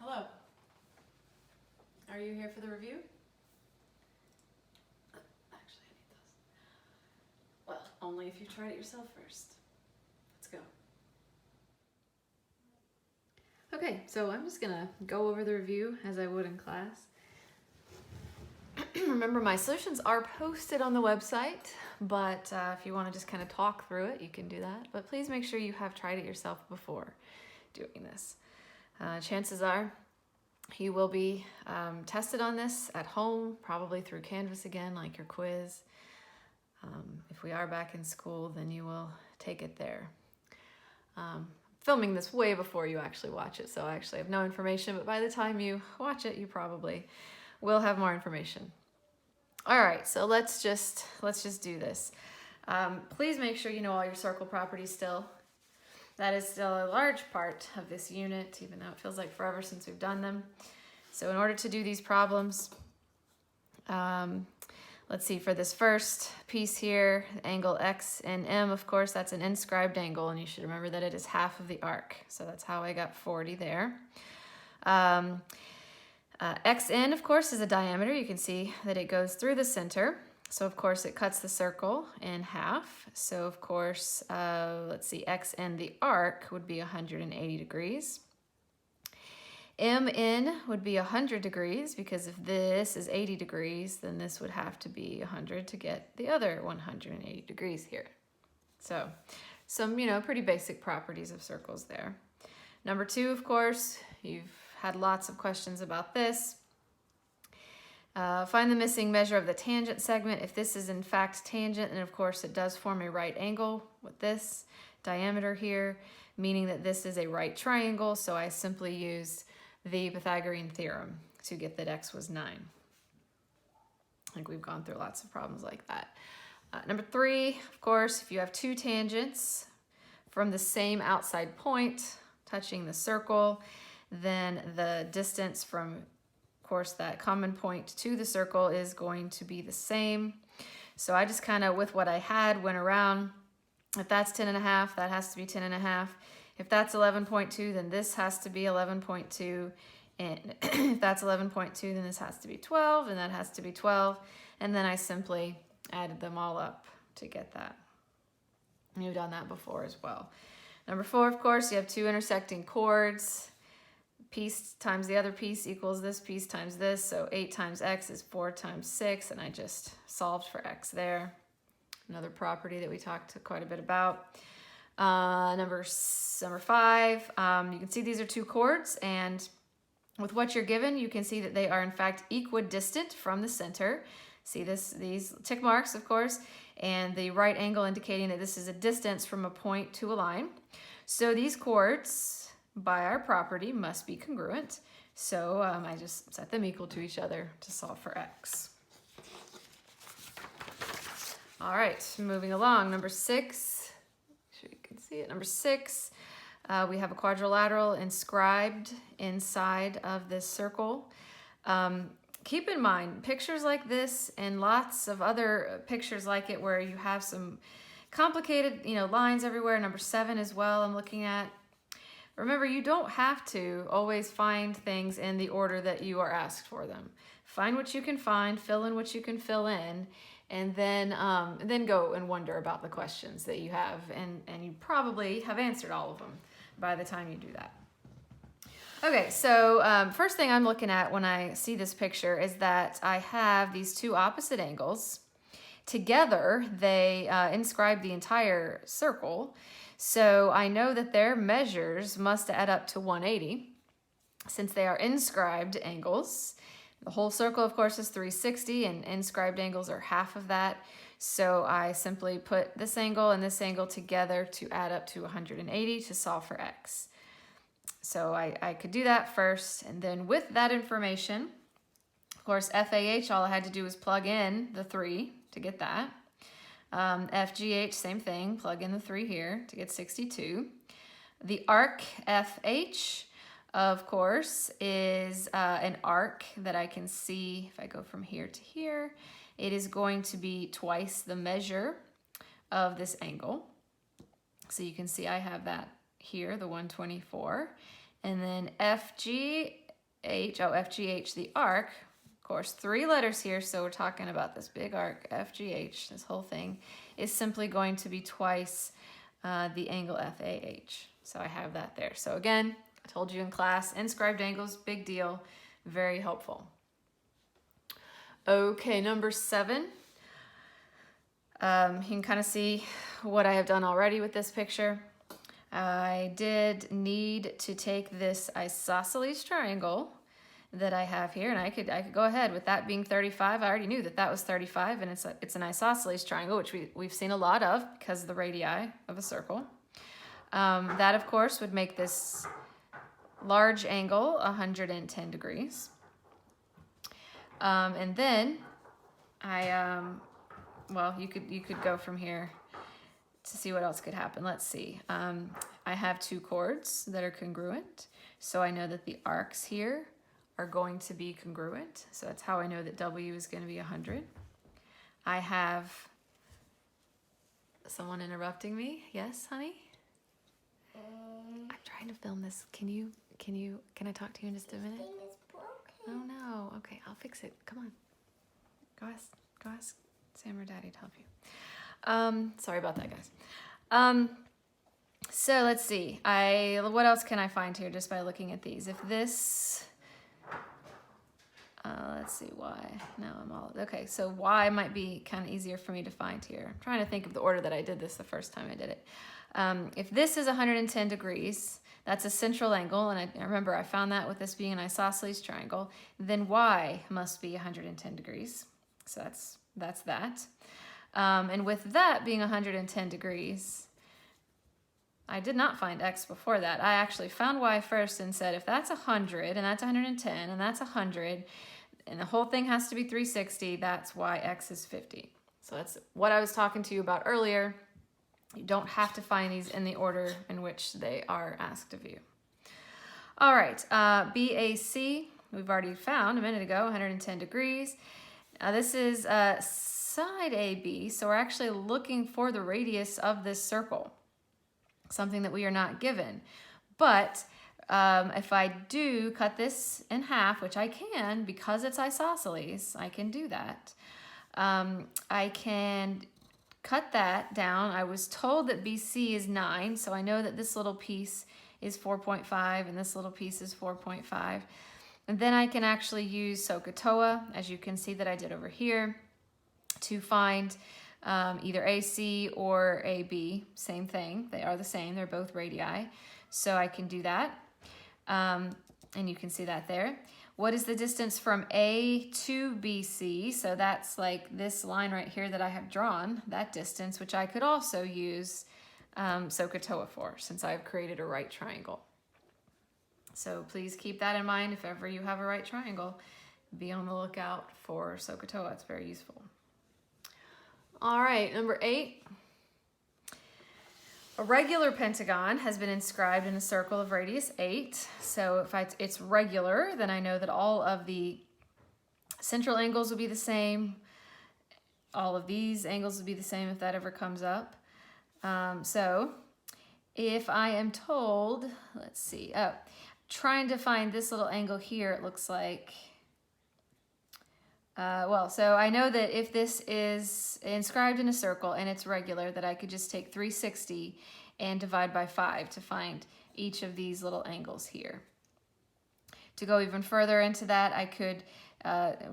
Hello. Are you here for the review? Actually, I need those. Well, only if you tried it yourself first. Let's go. Okay, so I'm just gonna go over the review as I would in class. Remember, my solutions are posted on the website, but if you want to just kind of talk through it, you can do that. But please make sure you have tried it yourself before doing this. Chances are you will be tested on this at home, probably through Canvas again, like your quiz. If we are back in school, then you will take it there. Filming this way before you actually watch it, so I actually have no information, but by the time you watch it, you probably will have more information. All right, so let's just do this. Please make sure you know all your circle properties still. That is still a large part of this unit, even though it feels like forever since we've done them. So in order to do these problems, let's see, for this first piece here, angle X and M, of course, that's an inscribed angle, and you should remember that it is half of the arc. So that's how I got 40 there. XN, of course, is a diameter. You can see that it goes through the center. So, of course, it cuts the circle in half. So, of course, let's see, XN, the arc, would be 180 degrees. MN would be 100 degrees, because if this is 80 degrees, then this would have to be 100 to get the other 180 degrees here. So, some, pretty basic properties of circles there. Number 2, of course, you've had lots of questions about this. Find the missing measure of the tangent segment. If this is in fact tangent, then of course it does form a right angle with this diameter here, meaning that this is a right triangle. So I simply used the Pythagorean theorem to get that x was 9. I think we've gone through lots of problems like that. Number 3, of course, if you have two tangents from the same outside point touching the circle, then the distance from, of course, that common point to the circle is going to be the same. So I just kind of, with what I had, went around. If that's 10.5, that has to be 10.5. If that's 11.2, then this has to be 11.2. And if that's 11.2, then this has to be 12, and that has to be 12. And then I simply added them all up to get that. You've done that before as well. Number 4, of course, you have two intersecting chords. Piece times the other piece equals this piece times this, so 8 times x is 4 times 6, and I just solved for x there. Another property that we talked quite a bit about. Number 5, you can see these are two chords, and with what you're given, you can see that they are in fact equidistant from the center. See these tick marks, of course, and the right angle indicating that this is a distance from a point to a line. So these chords, by our property, must be congruent. So I just set them equal to each other to solve for x. All right, moving along. Number 6, sure you can see it. Number 6, we have a quadrilateral inscribed inside of this circle. Keep in mind, pictures like this and lots of other pictures like it where you have some complicated, lines everywhere. Number 7 as well, I'm looking at. Remember, you don't have to always find things in the order that you are asked for them. Find what you can find, fill in what you can fill in, and then go and wonder about the questions that you have, and you probably have answered all of them by the time you do that. Okay, so first thing I'm looking at when I see this picture is that I have these two opposite angles. Together, they inscribe the entire circle. So I know that their measures must add up to 180 since they are inscribed angles. The whole circle, of course, is 360, and inscribed angles are half of that. So I simply put this angle and this angle together to add up to 180 to solve for x. So I could do that first, and then with that information, of course, FAH, all I had to do was plug in the 3 to get that. FGH, same thing, plug in the 3 here to get 62. The arc FH, of course, is an arc that I can see if I go from here to here. It is going to be twice the measure of this angle. So you can see I have that here, the 124. And then FG FGH, the arc, of course, 3 letters here, so we're talking about this big arc, FGH, this whole thing, is simply going to be twice the angle FAH. So I have that there. So again, I told you in class, inscribed angles, big deal, very helpful. Okay, number 7. You can kind of see what I have done already with this picture. I did need to take this isosceles triangle that I have here, and I could go ahead with that being 35. I already knew that that was 35, and it's an isosceles triangle, which we've seen a lot of because of the radii of a circle. That, of course, would make this large angle 110 degrees. And then well, you could go from here to see what else could happen. Let's see. I have 2 chords that are congruent, so I know that the arcs here are going to be congruent. So that's how I know that W is going to be 100. I have someone interrupting me. Yes, honey? I'm trying to film this. Can I talk to you in just a minute? Oh no. Okay, I'll fix it. Come on. Go ask Sam or Daddy to help you. Sorry about that, guys. So let's see. What else can I find here just by looking at these? If this, let's see, Y. No, okay, so Y might be kind of easier for me to find here. I'm trying to think of the order that I did this the first time I did it. If this is 110 degrees, that's a central angle, and I remember I found that with this being an isosceles triangle, then Y must be 110 degrees. So that's that. And with that being 110 degrees, I did not find X before that. I actually found Y first and said, if that's 100, and that's 110, and that's 100, and the whole thing has to be 360, that's why X is 50. So that's what I was talking to you about earlier. You don't have to find these in the order in which they are asked of you. All right, BAC, we've already found a minute ago, 110 degrees. This is side AB, so we're actually looking for the radius of this circle, something that we are not given. But if I do cut this in half, which I can because it's isosceles, I can do that. I can cut that down. I was told that BC is 9, so I know that this little piece is 4.5 and this little piece is 4.5. And then I can actually use SOHCAHTOA, as you can see that I did over here, to find either AC or AB. Same thing. They are the same. They're both radii. So I can do that. And you can see that there. What is the distance from A to BC? So that's like this line right here that I have drawn, that distance, which I could also use SOHCAHTOA for, since I've created a right triangle. So please keep that in mind if ever you have a right triangle. Be on the lookout for SOHCAHTOA. It's very useful. All right, number 8. A regular pentagon has been inscribed in a circle of radius 8. So if it's regular, then I know that all of the central angles will be the same. All of these angles will be the same if that ever comes up. So if I am told, let's see, trying to find this little angle here, it looks like, so I know that if this is inscribed in a circle and it's regular, that I could just take 360 and divide by 5 to find each of these little angles here. To go even further into that, I could,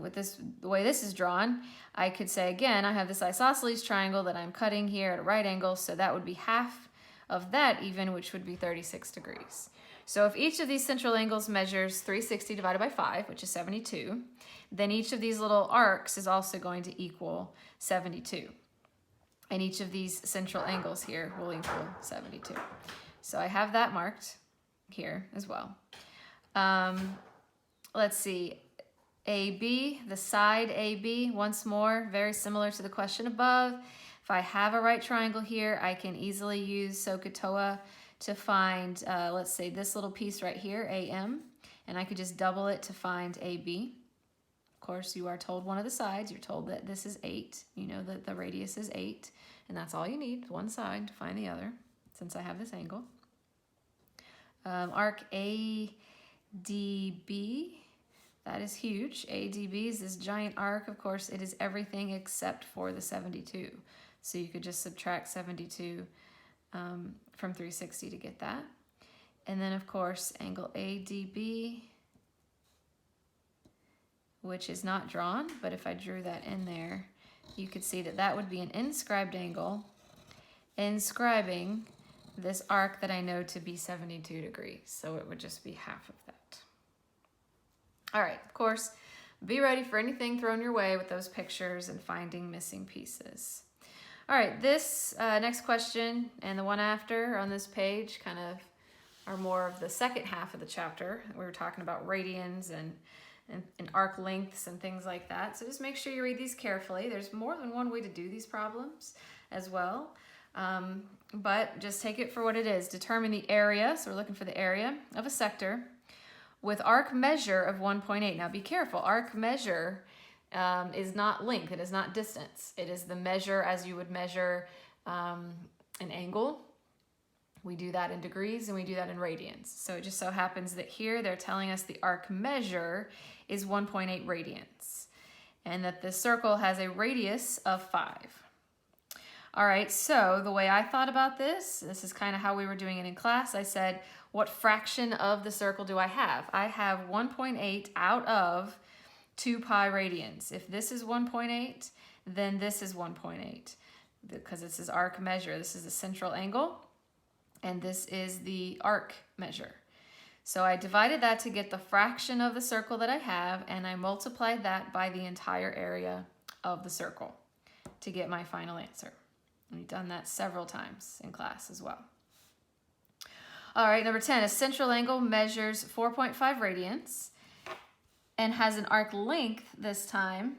with this, the way this is drawn, I could say again, I have this isosceles triangle that I'm cutting here at a right angle, so that would be half of that even, which would be 36 degrees. So if each of these central angles measures 360 divided by 5, which is 72, then each of these little arcs is also going to equal 72. And each of these central angles here will equal 72. So I have that marked here as well. Let's see, AB, the side AB, once more, very similar to the question above. If I have a right triangle here, I can easily use SOHCAHTOA to find, let's say, this little piece right here, AM, and I could just double it to find AB. Of course, you are told one of the sides. You're told that this is 8. You know that the radius is 8, and that's all you need, one side, to find the other, since I have this angle. Arc ADB, That is huge. ADB is this giant arc. Of course, it is everything except for the 72. So you could just subtract 72 from 360 to get that. And then, of course, angle ADB, which is not drawn, but if I drew that in there, you could see that that would be an inscribed angle, inscribing this arc that I know to be 72 degrees. So it would just be half of that. All right, of course, be ready for anything thrown your way with those pictures and finding missing pieces. All right, this next question and the one after on this page kind of are more of the second half of the chapter. We were talking about radians and arc lengths and things like that. So just make sure you read these carefully. There's more than one way to do these problems as well. But just take it for what it is. Determine the area. So we're looking for the area of a sector with arc measure of 1.8. Now be careful, arc measure is not length, it is not distance. It is the measure as you would measure an angle. We do that in degrees and we do that in radians. So it just so happens that here they're telling us the arc measure is 1.8 radians and that the circle has a radius of 5. All right, so the way I thought about this is kind of how we were doing it in class. I said, what fraction of the circle do I have? I have 1.8 out of 2 pi radians. If this is 1.8, then this is 1.8 because this is arc measure. This is the central angle, and this is the arc measure. So I divided that to get the fraction of the circle that I have, and I multiplied that by the entire area of the circle to get my final answer. And we've done that several times in class as well. All right, number 10, a central angle measures 4.5 radians and has an arc length this time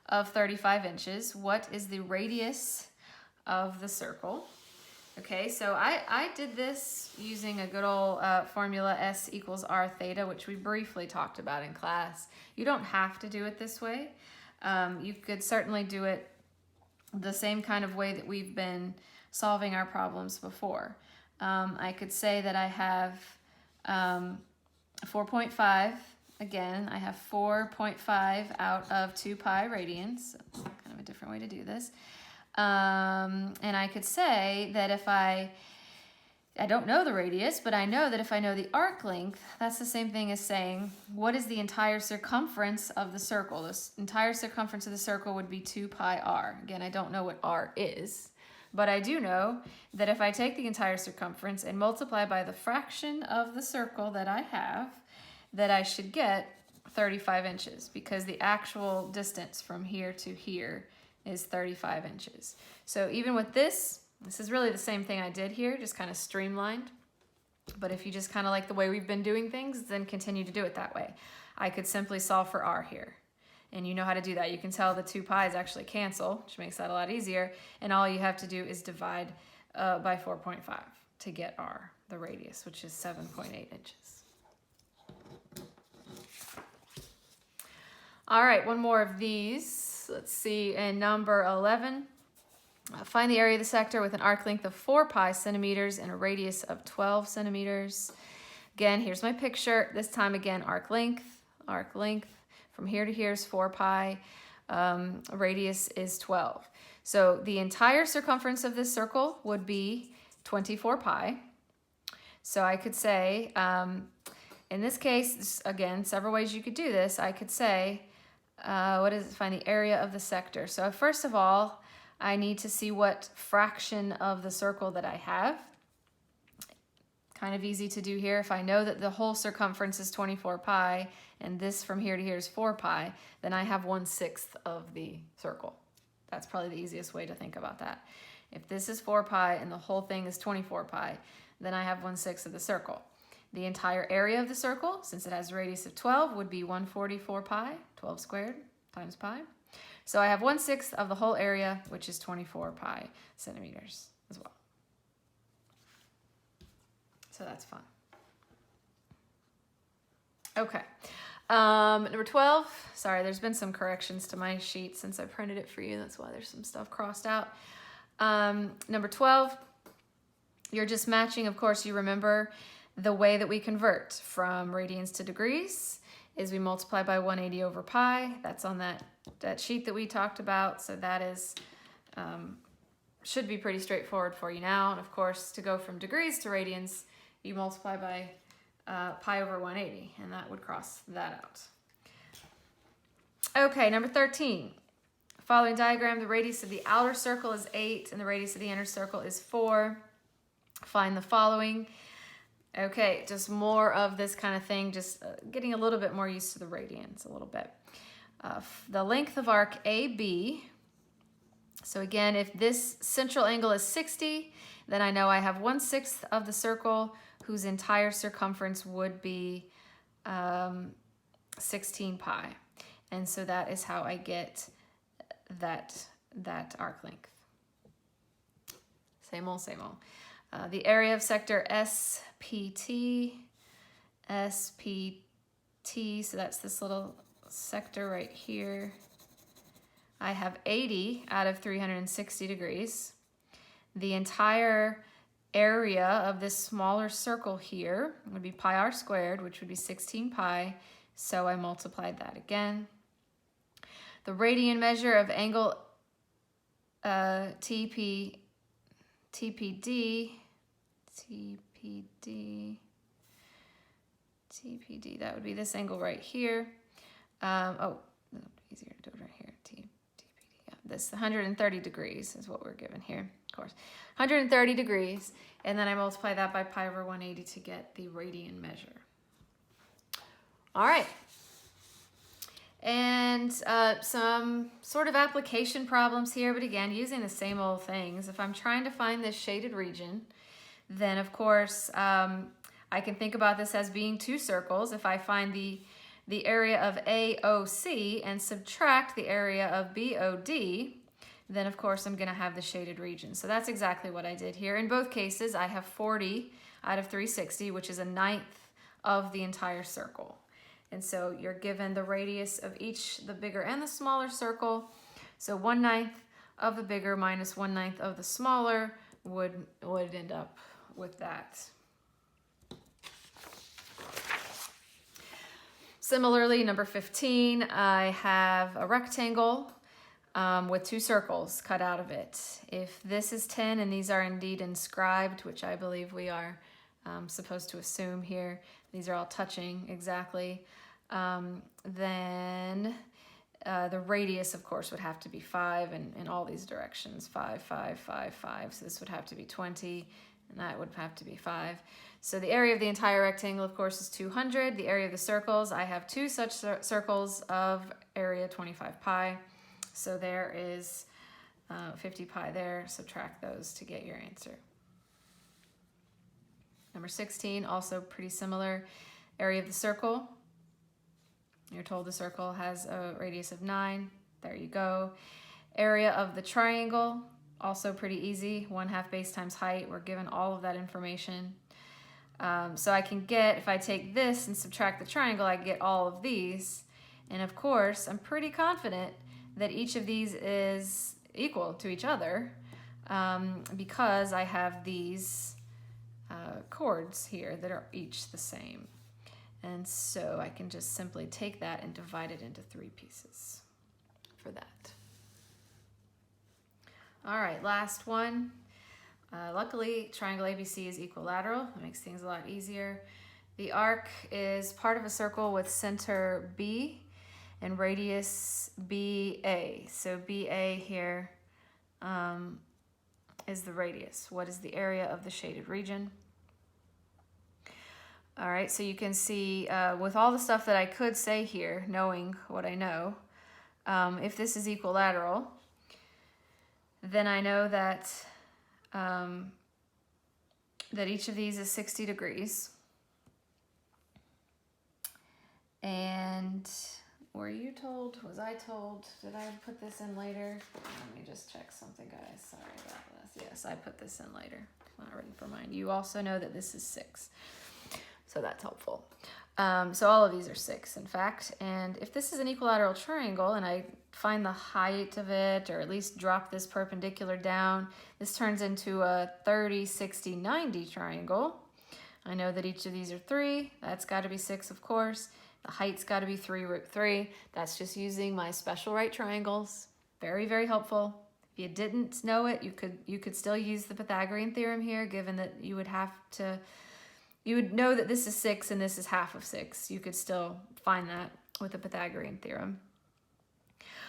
of 35 inches. What is the radius of the circle? Okay, so I did this using a good old formula S equals R theta, which we briefly talked about in class. You don't have to do it this way. You could certainly do it the same kind of way that we've been solving our problems before. I could say that I have 4.5. Again, I have 4.5 out of 2 pi radians. Kind of a different way to do this. And I could say that if I don't know the radius, but I know that if I know the arc length, that's the same thing as saying, what is the entire circumference of the circle? The entire circumference of the circle would be 2 pi r. Again, I don't know what r is, but I do know that if I take the entire circumference and multiply by the fraction of the circle that I have, that I should get 35 inches because the actual distance from here to here is 35 inches. So even with this is really the same thing I did here, just kind of streamlined. But if you just kind of like the way we've been doing things, then continue to do it that way. I could simply solve for r here. And you know how to do that. You can tell the 2 pi's actually cancel, which makes that a lot easier. And all you have to do is divide by 4.5 to get r, the radius, which is 7.8 inches. All right, one more of these. Let's see, in number 11, find the area of the sector with an arc length of 4 pi centimeters and a radius of 12 centimeters. Again, here's my picture. This time again, arc length. From here to here is 4 pi. Radius is 12. So the entire circumference of this circle would be 24 pi. So I could say, in this case, again, several ways you could do this. I could say, find the area of the sector. So first of all, I need to see what fraction of the circle that I have. Kind of easy to do here. If I know that the whole circumference is 24 pi and this from here to here is 4 pi, then I have 1/6 of the circle. That's probably the easiest way to think about that. If this is 4 pi and the whole thing is 24 pi, then I have 1/6 of the circle. The entire area of the circle, since it has a radius of 12, would be 144 pi, 12 squared times pi. So I have 1/6 of the whole area, which is 24 pi centimeters as well. So that's fun. Okay. Number 12, sorry, there's been some corrections to my sheet since I printed it for you. That's why there's some stuff crossed out. Number 12, you're just matching, of course, you remember the way that we convert from radians to degrees. is we multiply by 180 over pi. That's on that sheet that we talked about. So that is, should be pretty straightforward for you now. And of course, to go from degrees to radians, you multiply by pi over 180, and that would cross that out. Okay, number 13. Following diagram, the radius of the outer circle is 8 and the radius of the inner circle is 4. Find the following. Okay, just more of this kind of thing, just getting a little bit more used to the radians a little bit. The length of arc AB. So again, if this central angle is 60, then I know I have 1/6 of the circle whose entire circumference would be 16 pi. And so that is how I get that arc length. Same old, same old. The area of sector SPT, so that's this little sector right here. I have 80 out of 360 degrees. The entire area of this smaller circle here would be pi r squared, which would be 16 pi, so I multiplied that again. The radian measure of angle TPD, that would be this angle right here. Easier to do it right here. TPD, yeah, this 130 degrees is what we're given here, of course. 130 degrees, and then I multiply that by pi over 180 to get the radian measure. All right. And some sort of application problems here, but again, using the same old things. If I'm trying to find this shaded region, then of course, I can think about this as being two circles. If I find the area of AOC and subtract the area of BOD, then of course I'm gonna have the shaded region. So that's exactly what I did here. In both cases, I have 40 out of 360, which is 1/9 of the entire circle. And so you're given the radius of each, the bigger and the smaller circle. So 1/9 of the bigger minus 1/9 of the smaller would end up with that. Similarly, number 15, I have a rectangle with two circles cut out of it. If this is 10 and these are indeed inscribed, which I believe we are supposed to assume here, these are all touching exactly, then the radius, of course, would have to be 5 in all these directions. 5, 5, 5, 5. So this would have to be 20, and that would have to be 5. So the area of the entire rectangle, of course, is 200. The area of the circles, I have two such circles of area 25 pi. So there is 50 pi there. Subtract those to get your answer. Number 16, also pretty similar. Area of the circle. You're told the circle has a radius of 9. There you go. Area of the triangle, also pretty easy. 1/2 base times height. We're given all of that information. So I can get, if I take this and subtract the triangle, I get all of these. And of course, I'm pretty confident that each of these is equal to each other because I have these chords here that are each the same. And so I can just simply take that and divide it into 3 pieces for that. All right, last one. Luckily, triangle ABC is equilateral. That makes things a lot easier. The arc is part of a circle with center B and radius BA. So BA here is the radius. What is the area of the shaded region? All right, so you can see with all the stuff that I could say here, knowing what I know, if this is equilateral, then I know that that each of these is 60 degrees. And were you told, was I told, did I put this in later? Let me just check something, guys. Sorry about this. Yes, I put this in later. Not written for mine. You also know that this is 6. So that's helpful. So all of these are 6, in fact. And if this is an equilateral triangle and I find the height of it, or at least drop this perpendicular down, this turns into a 30, 60, 90 triangle. I know that each of these are 3. That's got to be 6, of course. The height's got to be 3√3. That's just using my special right triangles. Very, very helpful. If you didn't know it, you could still use the Pythagorean theorem here, given that you would know that this is 6 and this is half of 6. You could still find that with the Pythagorean theorem.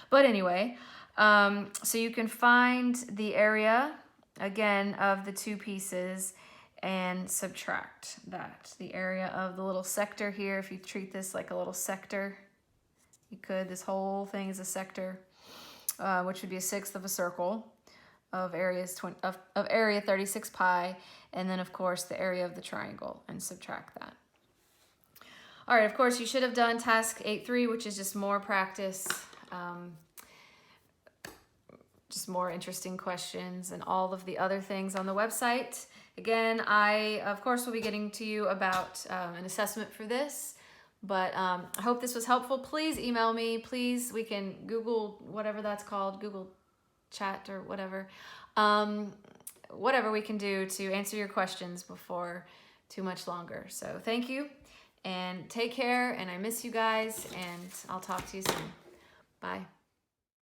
But anyway, so you can find the area, again, of the two pieces and subtract that. The area of the little sector here, if you treat this like a little sector, you could. This whole thing is a sector, which would be 1/6 of a circle of area 36 pi, and then of course the area of the triangle, and subtract that. All right, of course you should have done task 8.3, which is just more practice, just more interesting questions and all of the other things on the website. Again, I of course will be getting to you about an assessment for this, but I hope this was helpful. Please email me. Please, we can Google whatever that's called, Google Chat or whatever. Whatever we can do to answer your questions before too much longer. So thank you and take care, and I miss you guys, and I'll talk to you soon. Bye.